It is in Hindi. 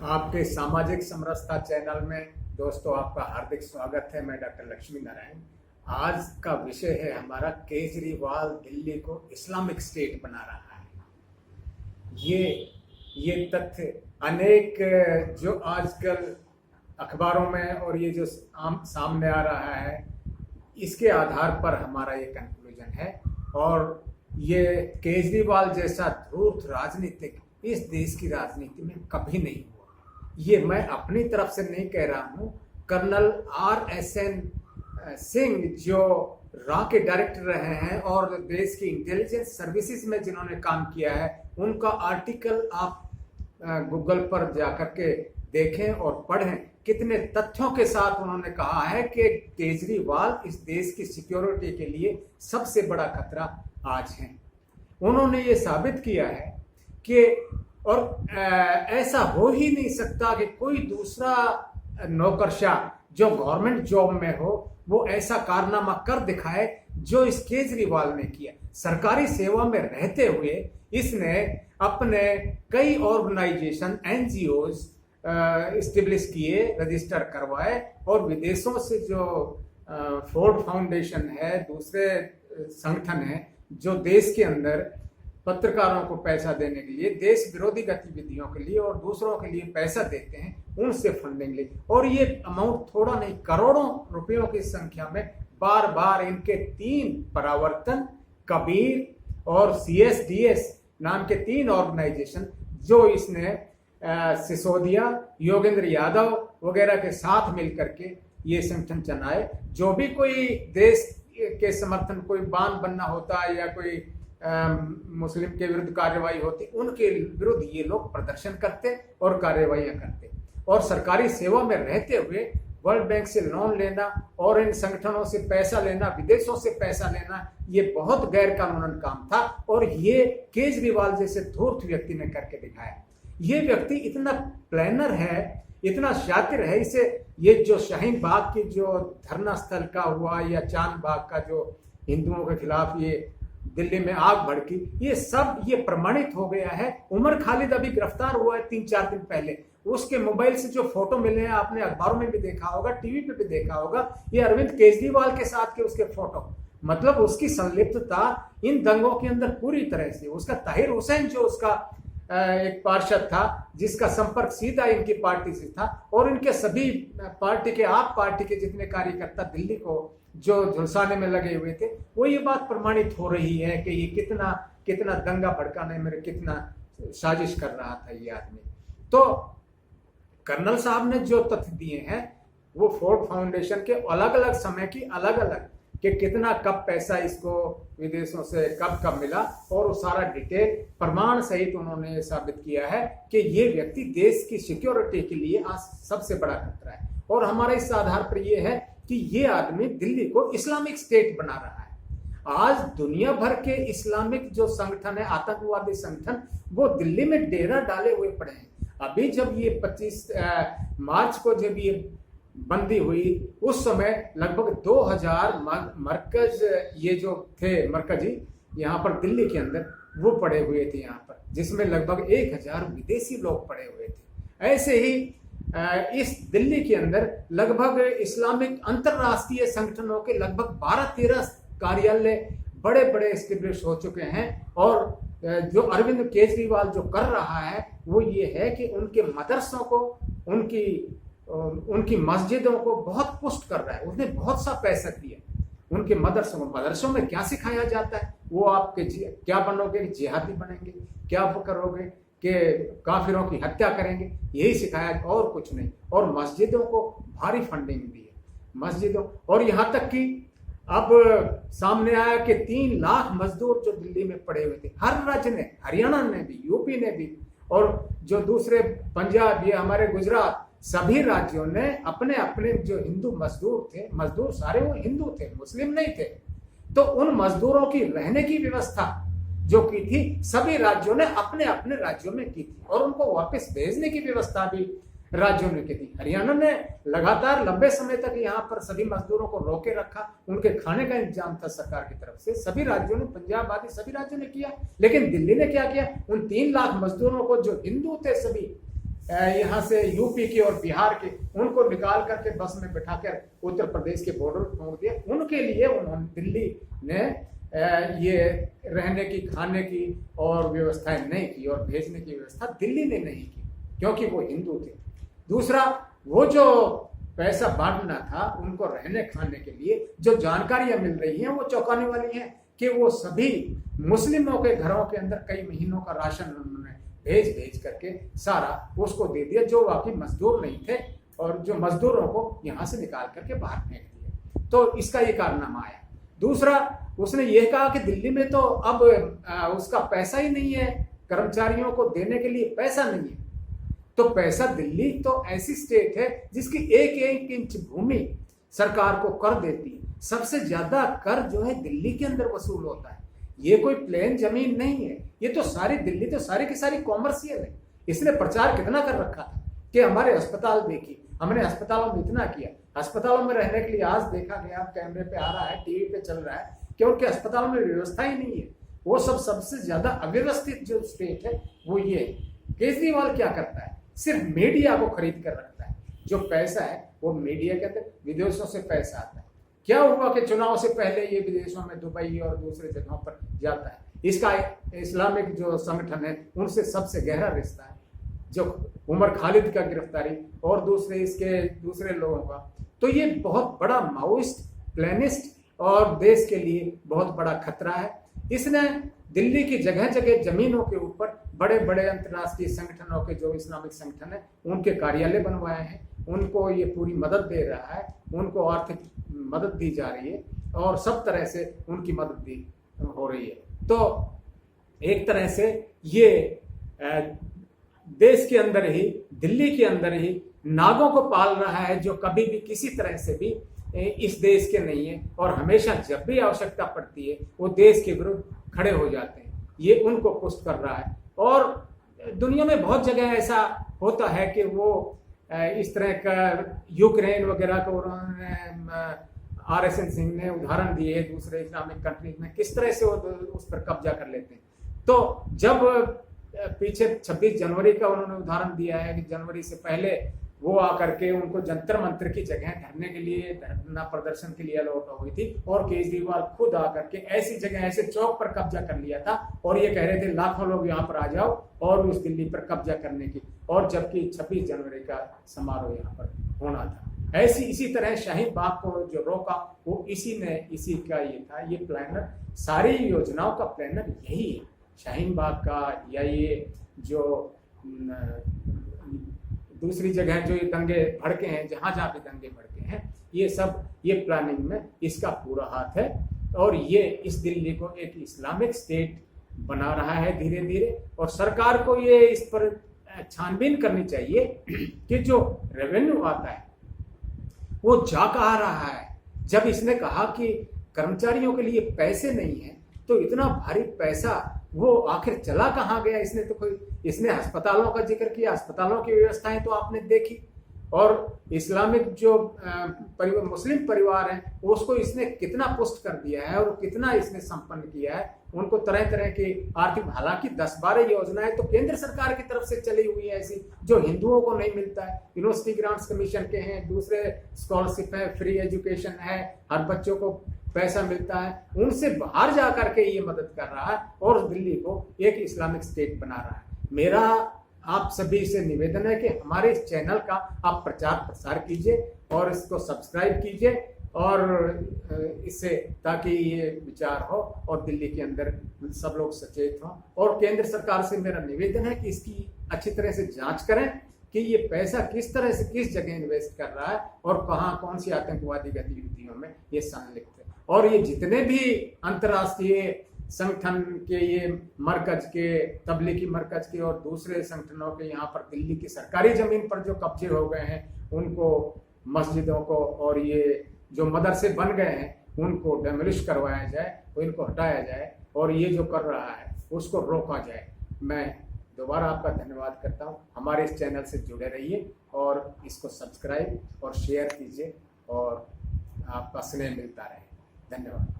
आपके सामाजिक समरसता चैनल में दोस्तों आपका हार्दिक स्वागत है। मैं डॉक्टर लक्ष्मी नारायण। आज का विषय है हमारा, केजरीवाल दिल्ली को इस्लामिक स्टेट बना रहा है। ये तथ्य अनेक जो आजकल अखबारों में और ये जो सामने आ रहा है, इसके आधार पर हमारा ये कंक्लूजन है। और ये केजरीवाल जैसा धूर्त राजनीतिक इस देश की राजनीति में कभी नहीं हुआ। ये मैं अपनी तरफ से नहीं कह रहा हूँ। कर्नल RSN सिंह जो रॉ के डायरेक्टर रहे हैं और देश की इंटेलिजेंस सर्विसेज में जिन्होंने काम किया है, उनका आर्टिकल आप गूगल पर जाकर के देखें और पढ़ें। कितने तथ्यों के साथ उन्होंने कहा है कि केजरीवाल इस देश की सिक्योरिटी के लिए सबसे बड़ा खतरा आज है। उन्होंने ये साबित किया है कि ऐसा हो ही नहीं सकता कि कोई दूसरा नौकरशाह जो गवर्नमेंट जॉब में हो वो ऐसा कारनामा कर दिखाए जो इस केजरीवाल ने किया। सरकारी सेवा में रहते हुए इसने अपने कई ऑर्गेनाइजेशन NGOs इस्टेब्लिश किए, रजिस्टर करवाए, और विदेशों से जो फोर्ड फाउंडेशन है, दूसरे संगठन हैं जो देश के अंदर पत्रकारों को पैसा देने के लिए, देश विरोधी गतिविधियों के लिए और दूसरों के लिए पैसा देते हैं, उनसे फंडिंग ली। और ये अमाउंट थोड़ा नहीं, करोड़ों रुपयों की संख्या में बार बार इनके 3 परावर्तन, कबीर और CSDS नाम के 3 ऑर्गेनाइजेशन जो इसने सिसोदिया, योगेंद्र यादव वगैरह के साथ मिलकर के ये संगठन चलाए। जो भी कोई देश के समर्थन, कोई बांध बनना होता है या कोई मुस्लिम के विरुद्ध कार्रवाई होती, उनके विरुद्ध ये लोग प्रदर्शन करते और कार्रवाइयां करते। और सरकारी सेवा में रहते हुए वर्ल्ड बैंक से लोन लेना और इन संगठनों से पैसा लेना, विदेशों से पैसा लेना, ये बहुत गैर कानूनन काम था। और ये केजरीवाल जैसे धूर्त व्यक्ति ने करके दिखाया। ये व्यक्ति इतना प्लानर है, इतना शातिर है। इसे ये जो शाहीन बाग की जो धरना स्थल का हुआ या चांद बाग का जो हिंदुओं के खिलाफ ये दिल्ली में आग भड़की, ये सब ये प्रमाणित हो गया है। उमर खालिद अभी गिरफ्तार हुआ है 3-4 दिन पहले। उसके मोबाइल से जो फोटो मिले हैं, आपने अखबारों में भी देखा होगा, टीवी पे भी देखा होगा, ये अरविंद केजरीवाल के साथ के उसके फोटो। मतलब उसकी संलिप्तता इन दंगों के अंदर पूरी तरह से। उसका ताहिर हुसैन जो उसका एक पार्षद था जिसका संपर्क सीधा इनकी पार्टी से था, और इनके सभी पार्टी के, आप पार्टी के जितने कार्यकर्ता दिल्ली को जो झुलसाने में लगे हुए थे, वो ये बात प्रमाणित हो रही है कि ये कितना दंगा भड़काने में कितना साजिश कर रहा था ये आदमी। तो कर्नल साहब ने जो तथ्य दिए हैं वो फोर्ड फाउंडेशन के अलग अलग समय की अलग कि कितना कब पैसा इसको विदेशों से कब मिला, और वो सारा डिटेल प्रमाण सहित उन्होंने साबित किया है कि ये व्यक्ति देश की सिक्योरिटी के लिए आज सबसे बड़ा खतरा है। और हमारा इस आधार पर यह है कि ये आदमी दिल्ली को इस्लामिक स्टेट बना रहा है। आज दुनिया भर के इस्लामिक जो संगठन है, आतंकवादी संगठन, वो दिल्ली में डेरा डाले हुए पड़े हैं। अभी जब ये 25 मार्च को जब ये बंदी हुई, उस समय लगभग 2000 मरकज ये जो थे मरकजी यहाँ पर दिल्ली के अंदर वो पड़े हुए थे यहाँ पर, जिसमें लगभग 1000 विदेशी लोग पड़े हुए थे। ऐसे ही इस दिल्ली के अंदर लगभग इस्लामिक अंतरराष्ट्रीय संगठनों के लगभग 12-13 कार्यालय बड़े बड़े एस्टेब्लिश हो चुके हैं। और जो अरविंद केजरीवाल जो कर रहा है वो ये है कि उनके मदरसों को, उनकी मस्जिदों को बहुत पुष्ट कर रहा है। उसने बहुत सा पैसा दिया उनके मदरसों में क्या सिखाया जाता है? वो आपके क्या बनोगे, जिहादी बनेंगे, क्या करोगे कि काफिरों की हत्या करेंगे, यही सिखाया और कुछ नहीं। और मस्जिदों को भारी फंडिंग दी है, मस्जिदों। और यहाँ तक कि अब सामने आया कि 3 लाख मजदूर जो दिल्ली में पड़े हुए थे, हर राज्य ने, हरियाणा ने भी, यूपी ने भी, और जो दूसरे पंजाब, ये हमारे गुजरात, सभी राज्यों ने अपने अपने जो हिंदू मजदूर थे, मजदूर सारे वो हिंदू थे, मुस्लिम नहीं थे, तो उन मजदूरों की रहने की व्यवस्था जो की थी सभी राज्यों ने अपने अपने राज्यों में की थी, और उनको वापस भेजने की व्यवस्था भी राज्यों ने की थी। हरियाणा ने लगातार लंबे समय तक यहाँ पर सभी मजदूरों को रोके रखा, उनके खाने का इंतजाम था सरकार की तरफ से, सभी राज्यों ने, पंजाब आदि सभी राज्यों ने किया। लेकिन दिल्ली ने क्या किया, उन 3 लाख मजदूरों को जो हिंदू थे सभी यहाँ से यूपी के और बिहार के, उनको निकाल करके बस में बिठाकर उत्तर प्रदेश के बॉर्डर पर छोड़ दिया। उनके लिए उन्होंने, दिल्ली ने ये रहने की, खाने की और व्यवस्थाएं नहीं की, और भेजने की व्यवस्था दिल्ली ने नहीं की क्योंकि वो हिंदू थे। दूसरा, वो जो पैसा बांटना था उनको रहने खाने के लिए, जो जानकारियां मिल रही हैं वो चौंकाने वाली हैं कि वो सभी मुस्लिमों के घरों के अंदर कई महीनों का राशन उन्होंने भेज करके सारा उसको दे दिया, जो वाकई मजदूर नहीं थे, और जो मजदूरों को यहाँ से निकाल करके बाहर फेंक दिया। तो इसका ये कारनामा आया। दूसरा, उसने ये कहा कि दिल्ली में तो अब उसका पैसा ही नहीं है, कर्मचारियों को देने के लिए पैसा नहीं है। तो पैसा, दिल्ली तो ऐसी स्टेट है जिसकी एक एक इंच भूमि सरकार को कर देती है। सबसे ज्यादा कर जो है दिल्ली के अंदर वसूल होता है। ये कोई प्लेन जमीन नहीं है, ये तो सारी दिल्ली तो सारी की सारी कॉमर्शियल है। इसने प्रचार कितना कर रखा था कि हमारे अस्पताल देखिए, हमने अस्पतालों में इतना किया। अस्पतालों में रहने के लिए आज देखा गया, कैमरे पे आ रहा है, टीवी पे चल रहा है कि उनके अस्पतालों में व्यवस्था ही नहीं है। वो सबसे ज्यादा अव्यवस्थित जो स्टेट है वो ये है। केजरीवाल क्या करता है, सिर्फ मीडिया को खरीद कर रखता है। जो पैसा है वो मीडिया के अंदर, विदेशों से पैसा आता है। क्या हुआ कि चुनाव से पहले ये विदेशों में, दुबई और दूसरे जगहों पर जाता है। इसका इस्लामिक जो संगठन है उनसे सबसे गहरा रिश्ता है। जो उमर खालिद का गिरफ्तारी और दूसरे लोगों का, तो ये बहुत बड़ा माओइस्ट, प्लानिस्ट और देश के लिए बहुत बड़ा खतरा है। इसने दिल्ली की जगह जगह जमीनों के ऊपर बड़े बड़े अंतर्राष्ट्रीय संगठनों के, जो इस्लामिक संगठन है, उनके कार्यालय बनवाए हैं। उनको ये पूरी मदद दे रहा है, उनको आर्थिक मदद दी जा रही है और सब तरह से उनकी मदद दी हो रही है। तो एक तरह से ये देश के अंदर ही, दिल्ली के अंदर ही नागों को पाल रहा है, जो कभी भी किसी तरह से भी इस देश के नहीं है, और हमेशा जब भी आवश्यकता पड़ती है वो देश के विरुद्ध खड़े हो जाते हैं। ये उनको पुष्ट कर रहा है। और दुनिया में बहुत जगह ऐसा होता है कि वो इस तरह का, यूक्रेन वगैरह को उन्होंने, RSN सिंह ने उदाहरण दिए, दूसरे इस्लामिक कंट्रीज में किस तरह से वो उस पर कब्जा कर लेते हैं। तो जब पीछे 26 जनवरी का उन्होंने उदाहरण दिया है कि जनवरी से पहले वो आकर के उनको जंतर मंतर की जगह धरने के लिए, धरना प्रदर्शन के लिए अलॉट हो गई थी, और केजरीवाल खुद आकर के ऐसी जगह, ऐसे चौक पर कब्जा कर लिया था, और ये कह रहे थे लाखों लोग यहाँ पर आ जाओ और उस दिल्ली पर कब्जा करने की, और जबकि 26 जनवरी का समारोह यहाँ पर होना था। इसी तरह शाहीन बाग को जो रोका वो इसी का ये था, ये प्लानर, सारी योजनाओं का प्लानर यही है। शाहीन बाग का, या ये जो दूसरी जगह जो ये दंगे भड़के हैं, जहाँ भी दंगे भड़के हैं, ये सब, ये प्लानिंग में इसका पूरा हाथ है। और ये इस दिल्ली को एक इस्लामिक स्टेट बना रहा है धीरे धीरे। और सरकार को ये इस पर छानबीन करनी चाहिए कि जो रेवेन्यू आता है वो जा कहाँ रहा है। जब इसने कहा कि कर्मचारियों के लिए पैसे नहीं है, तो इतना भारी पैसा वो आखिर चला कहाँ गया। इसने अस्पतालों का जिक्र किया, अस्पतालों की व्यवस्थाएं तो आपने देखी, और इस्लामिक जो मुस्लिम परिवार है उसको इसने कितना पुष्ट कर दिया है और कितना इसने संपन्न किया है। उनको तरह तरह की आर्थिक, हालांकि 10-12 योजनाएं तो केंद्र सरकार की तरफ से चली हुई है ऐसी, जो हिंदुओं को नहीं मिलता है। यूनिवर्सिटी ग्रांट्स कमीशन के हैं, दूसरे स्कॉलरशिप है, फ्री एजुकेशन है, हर बच्चों को पैसा मिलता है। उनसे बाहर जा करके ये मदद कर रहा है और दिल्ली को एक इस्लामिक स्टेट बना रहा है। मेरा आप सभी से निवेदन है कि हमारे इस चैनल का आप प्रचार प्रसार कीजिए और इसको सब्सक्राइब कीजिए, और इससे, ताकि ये विचार हो और दिल्ली के अंदर सब लोग सचेत हों। और केंद्र सरकार से मेरा निवेदन है कि इसकी अच्छी तरह से जांच करें कि ये पैसा किस तरह से, किस जगह इन्वेस्ट कर रहा है और कहाँ, कौन सी आतंकवादी गतिविधियों में ये संलिप्त है। और ये जितने भी अंतर्राष्ट्रीय संगठन के, ये मरकज के, तबलीगी मरकज के और दूसरे संगठनों के यहाँ पर दिल्ली की सरकारी जमीन पर जो कब्जे हो गए हैं, उनको, मस्जिदों को और ये जो मदरसे बन गए हैं उनको डेमोलिश करवाया जाए, इनको हटाया जाए, और ये जो कर रहा है उसको रोका जाए। मैं दोबारा आपका धन्यवाद करता हूँ। हमारे इस चैनल से जुड़े रहिए और इसको सब्सक्राइब और शेयर कीजिए, और आपका स्नेह मिलता रहे। धन्यवाद।